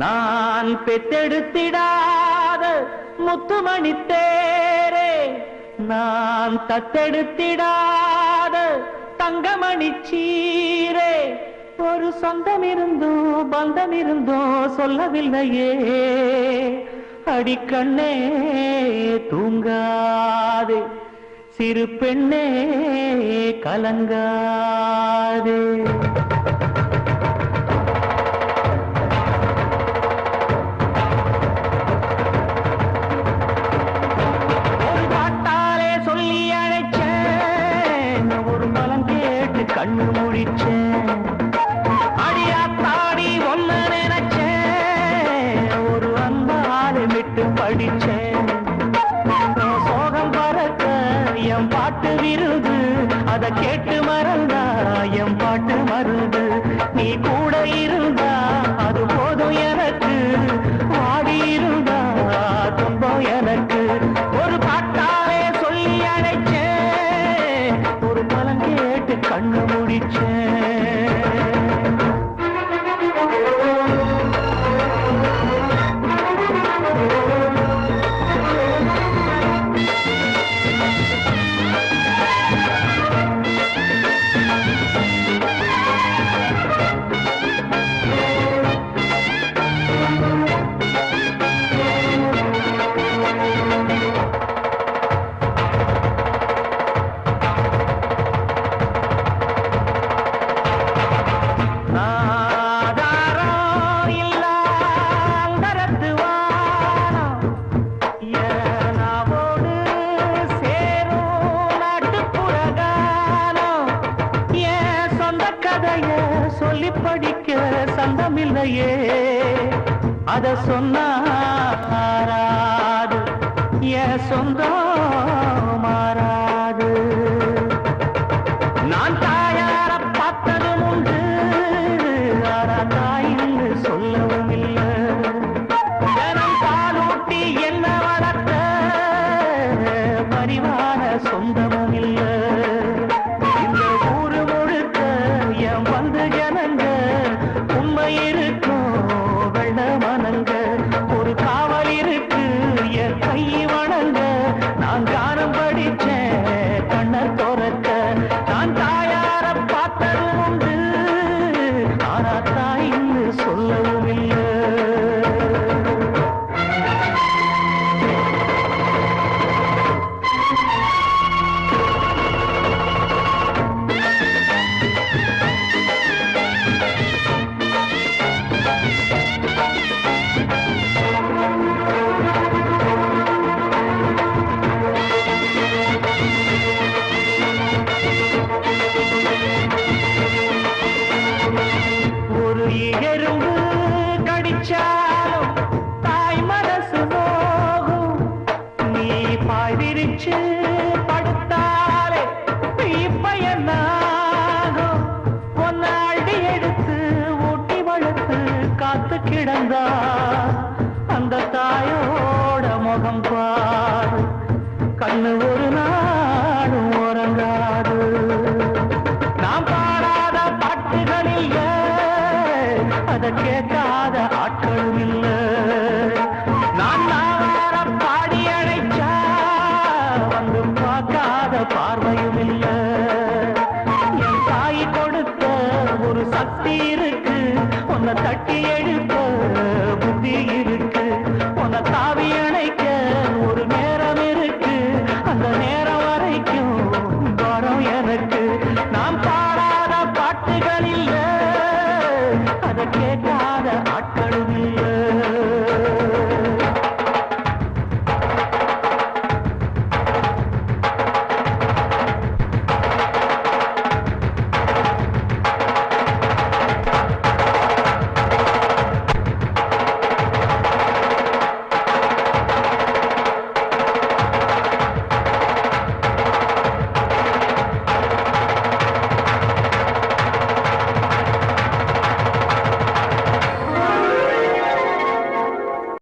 நான் பெத்தெடுத்திடாத முத்துமணி தேரே, நான் தத்தெடுத்திடாத தங்கமணி சீரே, ஒரு சொந்தம் இருந்தோ பந்தம் இருந்தோ சொல்லவில்லையே. அடிக்கண்ணே தூங்காதே, சிறு பெண்ணே கலங்காதே. கண்ணு முடிச்சேன், அடியாத்தாடி ஒன்ன நினைச்சேன், ஒரு அன்பாலே விட்டு படிச்சேன். சோகம் பறக்க என் பாட்டு விருது, அதை கேட்டு மறந்தா என் பாட்டு மருது. நீ கூட இருந்தா அது போதும் எனக்கு, வாடி இருந்தா துன்பம் எனக்கு. ஒரு பாட்டாலே சொல்லி அழைச்சேன், ஒரு பலம் கேட்டு கண்ணு முடிச்சேன். சொல்லி படிக்க சந்தமில்லையே, அத சொன்னாராது என் சொந்தம் மாறாது. நான் தாயார பார்த்ததும் உண்டு, ஆனா தாயின்னு சொல்லவும் இல்லை. ஜனம் பாலூட்டி என்ன வளர்த்த பரிவான சொந்தமும் இல்லை. இந்த ஊரு முழுக்க என் வந்து ஜனங்க உண்மை இருக்கும் வெள்ள மனங்க. ஒரு காவல் இருக்கு என் கை வணங்க, நான் கானம் படிச்சேன் கண்ண துறக்க. நான் தாயார பார்த்ததும் உண்டு, ஆனா தாயின்னு சொல்லவும் இல்லை. எறும்பு கடிச்சாலும் தாய் மனசு நோகும். நீ பாய் விரிச்சு படுத்தாலே இப்ப என்னாகும். ஒன்னு அடி எடுத்து ஊட்டி வளர்த்து காத்து கிடந்தா அந்த தாயோட முகம் பாரு, கண்ணு ஒரு நாடும் உறங்காது. நாம் பாடாத பாட்டுகளில் அதை கேட்காத ஆட்களும் இல்லை. நான் நாவார பாடி அழைச்சா வந்து பார்க்காத பார்வையும் இல்லை. என் தாய் கொடுத்த ஒரு சக்தி இருக்கு, உன்னை தட்டி எழுப்ப